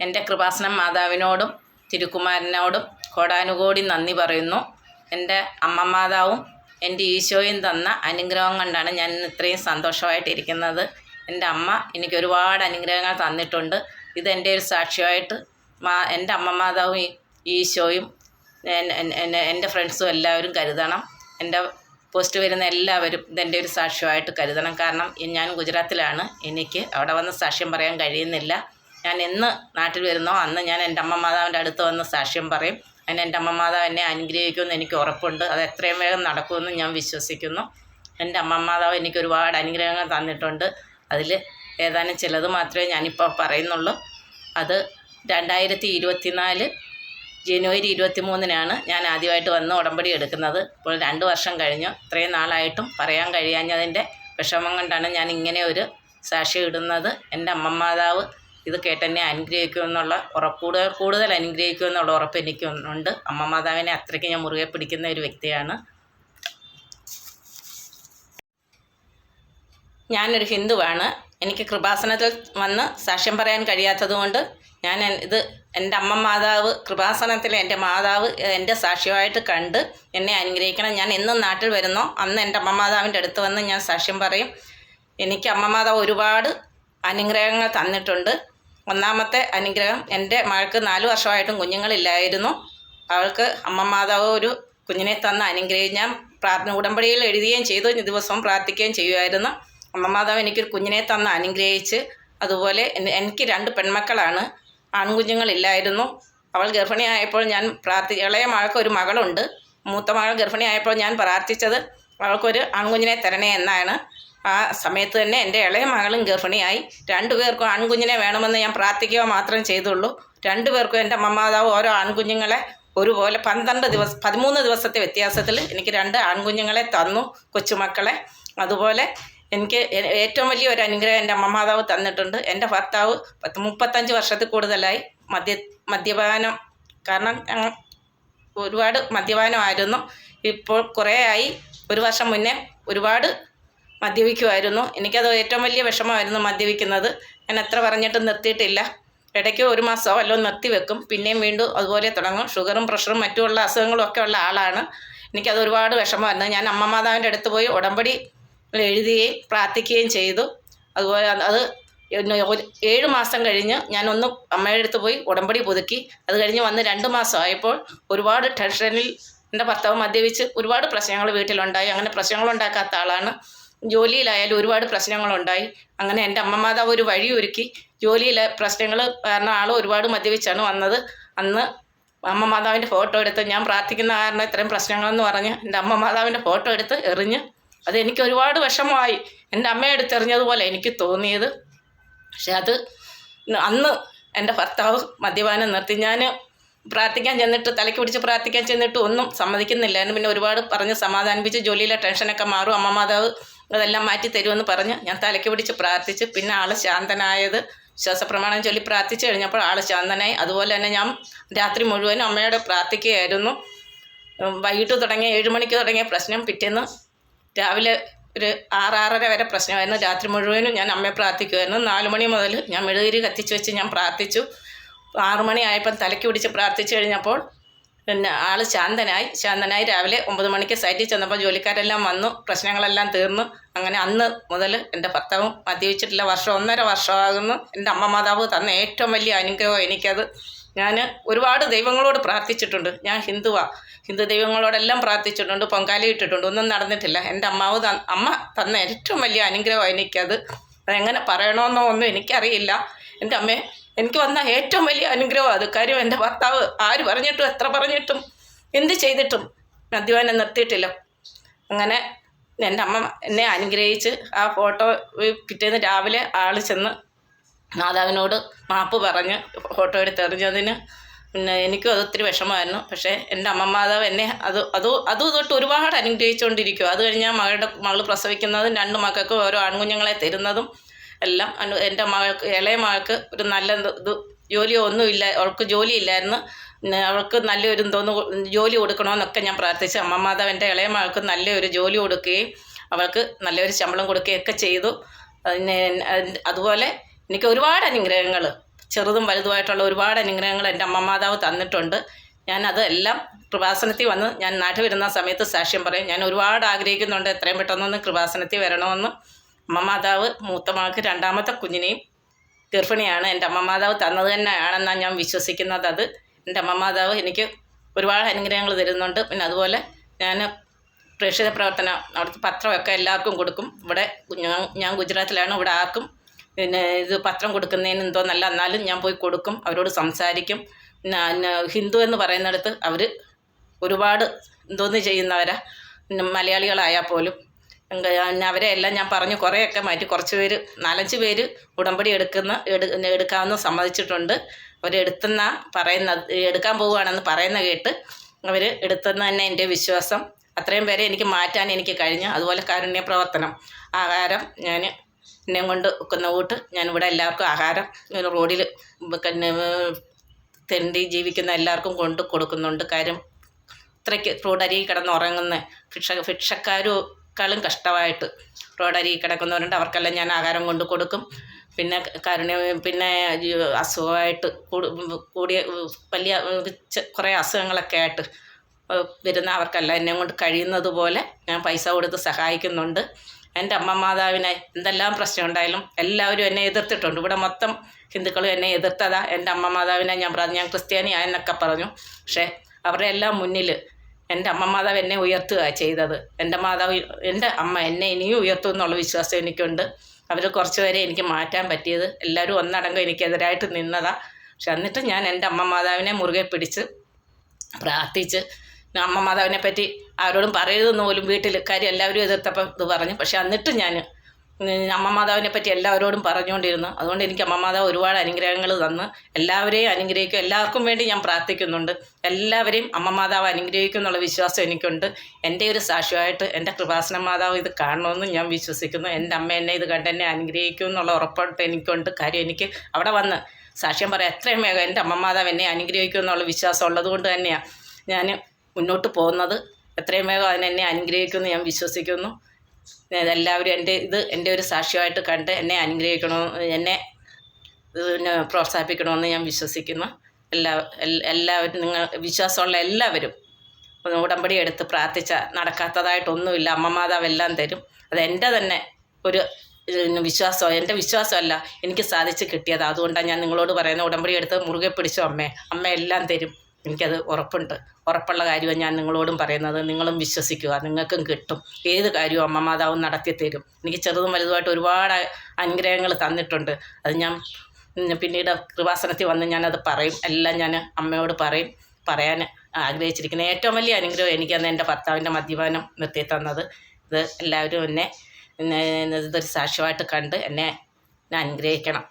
എൻ്റെ കൃപാസനം മാതാവിനോടും തിരുക്കുമാരനോടും കോടാനുകോടി നന്ദി പറയുന്നു. എൻ്റെ അമ്മ മാതാവും എൻ്റെ ഈശോയും തന്ന അനുഗ്രഹം കൊണ്ടാണ് ഞാൻ ഇന്ന് ഇത്രയും സന്തോഷമായിട്ടിരിക്കുന്നത്. എൻ്റെ അമ്മ എനിക്ക് ഒരുപാട് അനുഗ്രഹങ്ങൾ തന്നിട്ടുണ്ട്. ഇതെൻ്റെ ഒരു സാക്ഷ്യമായിട്ട് എൻ്റെ അമ്മ മാതാവും ഈശോയും എൻ്റെ ഫ്രണ്ട്സും എല്ലാവരും കരുതണം. എൻ്റെ പോസ്റ്റ് വരുന്ന എല്ലാവരും ഇതെൻ്റെ ഒരു സാക്ഷ്യമായിട്ട് കരുതണം. കാരണം ഞാൻ ഗുജറാത്തിലാണ്. എനിക്ക് അവിടെ വന്ന് സാക്ഷ്യം പറയാൻ കഴിയുന്നില്ല. ഞാൻ എന്ന് നാട്ടിൽ വരുന്നോ അന്ന് ഞാൻ എൻ്റെ അമ്മ മാതാവിൻ്റെ അടുത്ത് വന്ന് സാക്ഷ്യം പറയും. അതിന് എൻ്റെ അമ്മ മാതാവ് എന്നെ അനുഗ്രഹിക്കുമെന്ന് എനിക്ക് ഉറപ്പുണ്ട്. അത് എത്രയും വേഗം നടക്കുമെന്ന് ഞാൻ വിശ്വസിക്കുന്നു. എൻ്റെ അമ്മ മാതാവ് എനിക്ക് ഒരുപാട് അനുഗ്രഹങ്ങൾ തന്നിട്ടുണ്ട്. അതിൽ ഏതാനും ചിലത് മാത്രമേ ഞാനിപ്പോൾ പറയുന്നുള്ളൂ. അത് 2024 ജനുവരി 23-നാണ് ഞാൻ ആദ്യമായിട്ട് വന്ന് ഉടമ്പടി എടുക്കുന്നത്. ഇപ്പോൾ 2 വർഷം കഴിഞ്ഞു. ഇത്രയും നാളായിട്ടും പറയാൻ കഴിയാഞ്ഞതിൻ്റെ വിഷമം കൊണ്ടാണ് ഞാൻ ഇങ്ങനെ ഒരു സാക്ഷ്യം ഇടുന്നത്. എൻ്റെ അമ്മ മാതാവ് ഇത് കേട്ടെന്നെ അനുഗ്രഹിക്കുമെന്നുള്ള കൂടുതൽ അനുഗ്രഹിക്കുമെന്നുള്ള ഉറപ്പ് എനിക്കുണ്ട്. അമ്മ മാതാവിനെ അത്രയ്ക്ക് ഞാൻ മുറുകെ പിടിക്കുന്ന ഒരു വ്യക്തിയാണ്. ഞാനൊരു ഹിന്ദുവാണ്. എനിക്ക് കൃപാസനത്തിൽ വന്ന് സാക്ഷ്യം പറയാൻ കഴിയാത്തതുകൊണ്ട് ഞാൻ എൻ്റെ അമ്മ മാതാവ് കൃപാസനത്തിൽ എൻ്റെ മാതാവ് എൻ്റെ സാക്ഷ്യമായിട്ട് കണ്ട് എന്നെ അനുഗ്രഹിക്കണം. ഞാൻ എന്നും നാട്ടിൽ വരുന്നോ അന്ന് എൻ്റെ അമ്മ മാതാവിൻ്റെ അടുത്ത് വന്ന് ഞാൻ സാക്ഷ്യം പറയും. എനിക്ക് അമ്മ മാതാവ് ഒരുപാട് അനുഗ്രഹങ്ങൾ തന്നിട്ടുണ്ട്. ഒന്നാമത്തെ അനുഗ്രഹം, എൻ്റെ മകൾക്ക് 4 വർഷമായിട്ടും കുഞ്ഞുങ്ങളില്ലായിരുന്നു. അവൾക്ക് അമ്മ മാതാവ് ഒരു കുഞ്ഞിനെ തന്ന അനുഗ്രഹം. ഞാൻ ഉടമ്പടിയിൽ എഴുതുകയും ചെയ്തു, ദിവസവും പ്രാർത്ഥിക്കുകയും ചെയ്യുമായിരുന്നു. അമ്മ മാതാവ് എനിക്കൊരു കുഞ്ഞിനെ തന്ന അനുഗ്രഹിച്ച്. അതുപോലെ എനിക്ക് 2 പെൺമക്കളാണ്, ആൺകുഞ്ഞുങ്ങളില്ലായിരുന്നു. അവൾ ഗർഭിണിയായപ്പോൾ ഞാൻ ഇളയ മകൾക്ക് ഒരു മകളുണ്ട്. മൂത്ത മകൾ ഗർഭിണിയായപ്പോൾ ഞാൻ പ്രാർത്ഥിച്ചത് അവൾക്കൊരു ആൺകുഞ്ഞിനെ തരണേ എന്നാണ്. ആ സമയത്ത് തന്നെ എൻ്റെ ഇളയ മകളും ഗർഭിണിയായി. 2 പേർക്കും ആൺകുഞ്ഞിനെ വേണമെന്ന് ഞാൻ പ്രാർത്ഥിക്കുക മാത്രം ചെയ്തുള്ളൂ. 2 പേർക്കും എൻ്റെ അമ്മ മാതാവ് ഓരോ ആൺകുഞ്ഞുങ്ങളെ ഒരുപോലെ 13 ദിവസത്തെ വ്യത്യാസത്തിൽ എനിക്ക് 2 ആൺകുഞ്ഞുങ്ങളെ തന്നു, കൊച്ചുമക്കളെ. അതുപോലെ എനിക്ക് ഏറ്റവും വലിയ ഒരു അനുഗ്രഹം എൻ്റെ അമ്മ മാതാവ് തന്നിട്ടുണ്ട്. എൻ്റെ ഭർത്താവ് 35 വർഷത്തിൽ കൂടുതലായി മദ്യപാനം, കാരണം ഒരുപാട് മദ്യപാനമായിരുന്നു. ഇപ്പോൾ കുറേ ആയി. 1 വർഷം മുന്നേ ഒരുപാട് മദ്യപിക്കുമായിരുന്നു. എനിക്കത് ഏറ്റവും വലിയ വിഷമമായിരുന്നു മദ്യപിക്കുന്നത്. ഞാൻ എത്ര പറഞ്ഞിട്ടും നിർത്തിയിട്ടില്ല. ഇടയ്ക്ക് 1 മാസമോ വല്ലതും നിർത്തി വെക്കും, പിന്നെയും വീണ്ടും അതുപോലെ തുടങ്ങും. ഷുഗറും പ്രഷറും മറ്റുള്ള അസുഖങ്ങളും ഒക്കെ ഉള്ള ആളാണ്. എനിക്കത് ഒരുപാട് വിഷമമായിരുന്നു. ഞാൻ അമ്മ മാതാവിൻ്റെ അടുത്ത് പോയി ഉടമ്പടി എഴുതുകയും പ്രാർത്ഥിക്കുകയും ചെയ്തു. അതുപോലെ അത് 7 മാസം കഴിഞ്ഞ് ഞാനൊന്ന് അമ്മയുടെ അടുത്ത് പോയി ഉടമ്പടി പുതുക്കി. അത് കഴിഞ്ഞ് വന്ന് 2 മാസമായപ്പോൾ ഒരുപാട് ടെൻഷനിൽ എൻ്റെ ഭർത്താവ് മദ്യപിച്ച് ഒരുപാട് പ്രശ്നങ്ങൾ വീട്ടിലുണ്ടായി. അങ്ങനെ പ്രശ്നങ്ങളുണ്ടാക്കാത്ത ആളാണ്. ജോലിയിലായാലും ഒരുപാട് പ്രശ്നങ്ങളുണ്ടായി. അങ്ങനെ എൻ്റെ അമ്മ മാതാവ് ഒരു വഴി ഒരുക്കി. ജോലിയിലെ പ്രശ്നങ്ങൾ കാരണം ആൾ ഒരുപാട് മദ്യപിച്ചാണ് വന്നത്. അന്ന് അമ്മ മാതാവിൻ്റെ ഫോട്ടോ എടുത്ത്, ഞാൻ പ്രാർത്ഥിക്കുന്ന കാരണം ഇത്രയും പ്രശ്നങ്ങളെന്ന് പറഞ്ഞ് എൻ്റെ അമ്മ മാതാവിൻ്റെ ഫോട്ടോ എടുത്ത് എറിഞ്ഞ്. അതെനിക്ക് ഒരുപാട് വിഷമമായി. എൻ്റെ അമ്മയെ എടുത്തെറിഞ്ഞതുപോലെ എനിക്ക് തോന്നിയത്. പക്ഷെ അത് അന്ന് എൻ്റെ ഭർത്താവ് മദ്യപാനം നിർത്തി. ഞാൻ പ്രാർത്ഥിക്കാൻ ചെന്നിട്ട്, തലയ്ക്ക് പിടിച്ച് പ്രാർത്ഥിക്കാൻ ചെന്നിട്ട് ഒന്നും സമ്മതിക്കുന്നില്ലായിരുന്നു. പിന്നെ ഒരുപാട് പറഞ്ഞ് സമാധാനിപ്പിച്ച് ജോലിയിലെ ടെൻഷനൊക്കെ മാറും, അമ്മ മാതാവ് അതെല്ലാം മാറ്റി തരുമെന്ന് പറഞ്ഞ് ഞാൻ തലയ്ക്ക് പിടിച്ച് പ്രാർത്ഥിച്ച്. പിന്നെ ആൾ ശാന്തനായത്, വിശ്വാസപ്രമാണം ചൊല്ലി പ്രാർത്ഥിച്ചു കഴിഞ്ഞപ്പോൾ ആൾ ശാന്തനായി. അതുപോലെ തന്നെ ഞാൻ രാത്രി മുഴുവനും അമ്മയോട് പ്രാർത്ഥിക്കുകയായിരുന്നു. വൈകിട്ട് തുടങ്ങിയ 7 മണിക്ക് തുടങ്ങിയ പ്രശ്നം പിറ്റേന്ന് രാവിലെ ഒരു 6-6:30 വരെ പ്രശ്നമായിരുന്നു. രാത്രി മുഴുവനും ഞാൻ അമ്മയെ പ്രാർത്ഥിക്കുമായിരുന്നു. 4 മണി മുതൽ ഞാൻ മെഴുകുതിരി കത്തിച്ച് വെച്ച് ഞാൻ പ്രാർത്ഥിച്ചു. 6 മണി ആയപ്പോൾ തലയ്ക്ക് പിടിച്ച് പ്രാർത്ഥിച്ചു കഴിഞ്ഞപ്പോൾ പിന്നെ ആൾ ശാന്തനായി. രാവിലെ 9 മണിക്ക് സൈറ്റിൽ ചെന്നപ്പോൾ ജോലിക്കാരെല്ലാം വന്നു, പ്രശ്നങ്ങളെല്ലാം തീർന്നു. അങ്ങനെ അന്ന് മുതൽ എൻ്റെ ഭർത്താവും മദ്യപിച്ചിട്ടില്ല. 1.5 വർഷമാകുന്നു. എൻ്റെ അമ്മ മാതാവ് തന്ന ഏറ്റവും വലിയ അനുഗ്രഹം എനിക്കത്. ഞാൻ ഒരുപാട് ദൈവങ്ങളോട് പ്രാർത്ഥിച്ചിട്ടുണ്ട്. ഞാൻ ഹിന്ദു ദൈവങ്ങളോടെല്ലാം പ്രാർത്ഥിച്ചിട്ടുണ്ട്, പൊങ്കാല ഇട്ടിട്ടുണ്ട്, ഒന്നും നടന്നിട്ടില്ല. എൻ്റെ അമ്മ തന്ന ഏറ്റവും വലിയ അനുഗ്രഹം എനിക്കത്. അതെങ്ങനെ പറയണമെന്നോ ഒന്നും എനിക്കറിയില്ല. എൻ്റെ അമ്മയെ എനിക്ക് വന്ന ഏറ്റവും വലിയ അനുഗ്രഹം അത്. കാര്യം എൻ്റെ ഭർത്താവ് ആര് പറഞ്ഞിട്ടും എത്ര പറഞ്ഞിട്ടും എന്ത് ചെയ്തിട്ടും മദ്യപാനം നിർത്തിയിട്ടില്ല. അങ്ങനെ എൻ്റെ അമ്മ എന്നെ അനുഗ്രഹിച്ച് ആ ഫോട്ടോ പിറ്റേന്ന് രാവിലെ ആൾ ചെന്ന് മാതാവിനോട് മാപ്പ് പറഞ്ഞ് ഫോട്ടോ എടുത്തെറിഞ്ഞതിന് പിന്നെ എനിക്കും അതൊത്തിരി വിഷമമായിരുന്നു. പക്ഷേ എൻ്റെ അമ്മ മാതാവ് എന്നെ അത് തൊട്ട് ഒരുപാട് അനുഗ്രഹിച്ചുകൊണ്ടിരിക്കും. അത് കഴിഞ്ഞാൽ മകൾ പ്രസവിക്കുന്നതും 2 മക്കൾക്കും ഓരോ ആൺകുഞ്ഞുങ്ങളെ തരുന്നതും എല്ലാം. എൻ്റെ ഇളയ മകൾക്ക് ഒരു നല്ല ജോലിയോ ഒന്നുമില്ല, അവൾക്ക് ജോലിയില്ലായിരുന്നു. അവൾക്ക് നല്ലൊരു ജോലി കൊടുക്കണമെന്നൊക്കെ ഞാൻ പ്രാർത്ഥിച്ചു. അമ്മ മാതാവ് എൻ്റെ ഇളയ മകൾക്ക് നല്ലൊരു ജോലി കൊടുക്കുകയും അവൾക്ക് നല്ലൊരു ശമ്പളം കൊടുക്കുകയൊക്കെ ചെയ്തു. അതുപോലെ എനിക്ക് ഒരുപാട് അനുഗ്രഹങ്ങൾ ചെറുതും വലുതുമായിട്ടുള്ള ഒരുപാട് അനുഗ്രഹങ്ങൾ എൻ്റെ അമ്മ മാതാവ് തന്നിട്ടുണ്ട്. ഞാനത് എല്ലാം കൃപാസനത്തിൽ വന്ന് ഞാൻ നാട്ടിൽ വരുന്ന സമയത്ത് സാക്ഷ്യം പറയും. ഞാൻ ഒരുപാട് ആഗ്രഹിക്കുന്നുണ്ട് എത്രയും പെട്ടെന്നൊന്ന് കൃപാസനത്തിൽ വരണമെന്ന്. അമ്മ മാതാവ് മൂത്ത മകൾക്ക് രണ്ടാമത്തെ കുഞ്ഞിനെയും ഗർഭിണിയാണ്. എൻ്റെ അമ്മ മാതാവ് തന്നത് തന്നെയാണെന്നാണ് ഞാൻ വിശ്വസിക്കുന്നത്. അത് എൻ്റെ അമ്മ മാതാവ് എനിക്ക് ഒരുപാട് അനുഗ്രഹങ്ങൾ തരുന്നുണ്ട്. പിന്നെ അതുപോലെ ഞാൻ പ്രേക്ഷിത പ്രവർത്തനം അവിടുത്തെ പത്രമൊക്കെ എല്ലാവർക്കും കൊടുക്കും. ഇവിടെ ഞാൻ ഗുജറാത്തിലാണ്. ഇവിടെ ആർക്കും പിന്നെ ഇത് പത്രം കൊടുക്കുന്നതിന് എന്തോ നല്ല, എന്നാലും ഞാൻ പോയി കൊടുക്കും, അവരോട് സംസാരിക്കും. പിന്നെ ഹിന്ദു എന്ന് പറയുന്നിടത്ത് അവർ ഒരുപാട് എന്തോന്ന് ചെയ്യുന്നവരാ, മലയാളികളായാൽ പോലും. അവരെ എല്ലാം ഞാൻ പറഞ്ഞു കുറേയൊക്കെ മാറ്റി. കുറച്ച് പേര് 4-5 പേര് ഉടമ്പടി എടുക്കാമെന്ന് സമ്മതിച്ചിട്ടുണ്ട്. അവരെടുത്തെന്നാ പറയുന്നത്, എടുക്കാൻ പോവുകയാണെന്ന് പറയുന്ന കേട്ട് അവർ എടുത്തെന്ന് തന്നെ എൻ്റെ വിശ്വാസം. അത്രയും പേരെ എനിക്ക് മാറ്റാൻ എനിക്ക് കഴിഞ്ഞു. അതുപോലെ കാരുണ്യ പ്രവർത്തനം, ആഹാരം ഞാൻ എന്നെ കൊണ്ട് വെക്കുന്ന കൂട്ട് ഞാനിവിടെ എല്ലാവർക്കും ആഹാരം റോഡിൽ തെണ്ടി ജീവിക്കുന്ന എല്ലാവർക്കും കൊണ്ട് കൊടുക്കുന്നുണ്ട്. കാര്യം ഇത്രയ്ക്ക് റോഡരികി കിടന്നുറങ്ങുന്ന ഭിക്ഷക്കാരെക്കാളും കഷ്ടമായിട്ട് റോഡരികി കിടക്കുന്നവരുണ്ട്. അവർക്കെല്ലാം ഞാൻ ആഹാരം കൊണ്ട് കൊടുക്കും. പിന്നെ പിന്നെ അസുഖമായിട്ട് കൂടിയ വലിയ കുറേ അസുഖങ്ങളൊക്കെ ആയിട്ട് വരുന്ന അവർക്കെല്ലാം എന്നെ കൊണ്ട് കഴിയുന്നത് പോലെ ഞാൻ പൈസ കൊടുത്ത് സഹായിക്കുന്നുണ്ട്. എൻ്റെ അമ്മ മാതാവിനെ എന്തെല്ലാം പ്രശ്നം ഉണ്ടായാലും എല്ലാവരും എന്നെ എതിർത്തിട്ടുണ്ട്. ഇവിടെ മൊത്തം ഹിന്ദുക്കളും എന്നെ എതിർത്തതാ. എൻ്റെ അമ്മ മാതാവിനെ ഞാൻ ക്രിസ്ത്യാനിയായെന്നൊക്കെ പറഞ്ഞു. പക്ഷേ അവരുടെ എല്ലാം മുന്നിൽ എൻ്റെ അമ്മ മാതാവ് എന്നെ ഉയർത്തുക ചെയ്തത്. എൻ്റെ അമ്മ എന്നെ ഇനിയും ഉയർത്തും എന്നുള്ള വിശ്വാസം എനിക്കുണ്ട്. അവർ കുറച്ച് പേരെ എനിക്ക് മാറ്റാൻ പറ്റിയത്. എല്ലാവരും ഒന്നടങ്കം എനിക്കെതിരായിട്ട് നിന്നതാണ്. പക്ഷെ എന്നിട്ട് ഞാൻ എൻ്റെ അമ്മ മാതാവിനെ മുറുകെ പിടിച്ച് പ്രാർത്ഥിച്ച്, അമ്മ മാതാവിനെ പറ്റി ആരോടും പറയരുതെന്ന് പോലും വീട്ടിൽ കാര്യം എല്ലാവരും എതിർത്തപ്പോൾ ഇത് പറഞ്ഞു. പക്ഷെ എന്നിട്ട് ഞാൻ അമ്മ മാതാവിനെ പറ്റി എല്ലാവരോടും പറഞ്ഞുകൊണ്ടിരുന്നു. അതുകൊണ്ട് എനിക്ക് അമ്മ മാതാവ് ഒരുപാട് അനുഗ്രഹങ്ങൾ തന്ന് എല്ലാവരെയും അനുഗ്രഹിക്കും. എല്ലാവർക്കും വേണ്ടി ഞാൻ പ്രാർത്ഥിക്കുന്നുണ്ട്. എല്ലാവരെയും അമ്മ മാതാവ് അനുഗ്രഹിക്കും എന്നുള്ള വിശ്വാസം എനിക്കുണ്ട്. എൻ്റെ ഒരു സാക്ഷ്യമായിട്ട് എൻ്റെ കൃപാസന മാതാവ് ഇത് കാണണമെന്ന് ഞാൻ വിശ്വസിക്കുന്നു. എൻ്റെ അമ്മ എന്നെ ഇത് കണ്ട് എന്നെ അനുഗ്രഹിക്കും എന്നുള്ള ഉറപ്പായിട്ട് എനിക്കുണ്ട്. കാര്യം എനിക്ക് അവിടെ വന്ന് സാക്ഷ്യം പറയാം എത്രയും വേഗം എൻ്റെ അമ്മ മാതാവ് എന്നെ അനുഗ്രഹിക്കും എന്നുള്ള വിശ്വാസം ഉള്ളത് കൊണ്ട് തന്നെയാണ് ഞാൻ മുന്നോട്ട് പോകുന്നത്. എത്രയും വേഗം അതിനെന്നെ അനുഗ്രഹിക്കുമെന്ന് ഞാൻ വിശ്വസിക്കുന്നു. എല്ലാവരും എൻ്റെ ഒരു സാക്ഷ്യമായിട്ട് കണ്ട് എന്നെ എന്നെ പ്രോത്സാഹിപ്പിക്കണമെന്ന് ഞാൻ വിശ്വസിക്കുന്നു. എല്ലാവരും വിശ്വാസമുള്ള എല്ലാവരും ഉടമ്പടി എടുത്ത് പ്രാർത്ഥിച്ച നടക്കാത്തതായിട്ടൊന്നുമില്ല. അമ്മ മാതാവ് എല്ലാം തരും. അത് എൻ്റെ തന്നെ ഒരു വിശ്വാസം, എൻ്റെ വിശ്വാസമല്ല, എനിക്ക് സാധിച്ച് കിട്ടിയത്. അതുകൊണ്ടാണ് ഞാൻ നിങ്ങളോട് പറയുന്നത്, ഉടമ്പടി എടുത്ത് മുറുകെ പിടിച്ചോ അമ്മ എല്ലാം തരും. എനിക്കത് ഉറപ്പുണ്ട്. ഉറപ്പുള്ള കാര്യമാണ് ഞാൻ നിങ്ങളോടും പറയുന്നത്. നിങ്ങളും വിശ്വസിക്കുക, നിങ്ങൾക്കും കിട്ടും. ഏത് കാര്യവും അമ്മ മാതാവും നടത്തി തരും. എനിക്ക് ചെറുതും വലുതുമായിട്ട് ഒരുപാട് അനുഗ്രഹങ്ങൾ തന്നിട്ടുണ്ട്. അത് ഞാൻ പിന്നീട് കൃപാസനത്തിൽ വന്ന് ഞാനത് പറയും. എല്ലാം ഞാൻ അമ്മയോട് പറയാൻ ആഗ്രഹിച്ചിരിക്കുന്നത്. ഏറ്റവും വലിയ അനുഗ്രഹം എനിക്കന്ന് എൻ്റെ ഭർത്താവിൻ്റെ മദ്യപാനം നിർത്തി തന്നത്. ഇത് എല്ലാവരും ഇതൊരു സാക്ഷ്യമായിട്ട് കണ്ട് എന്നെ അനുഗ്രഹിക്കണം.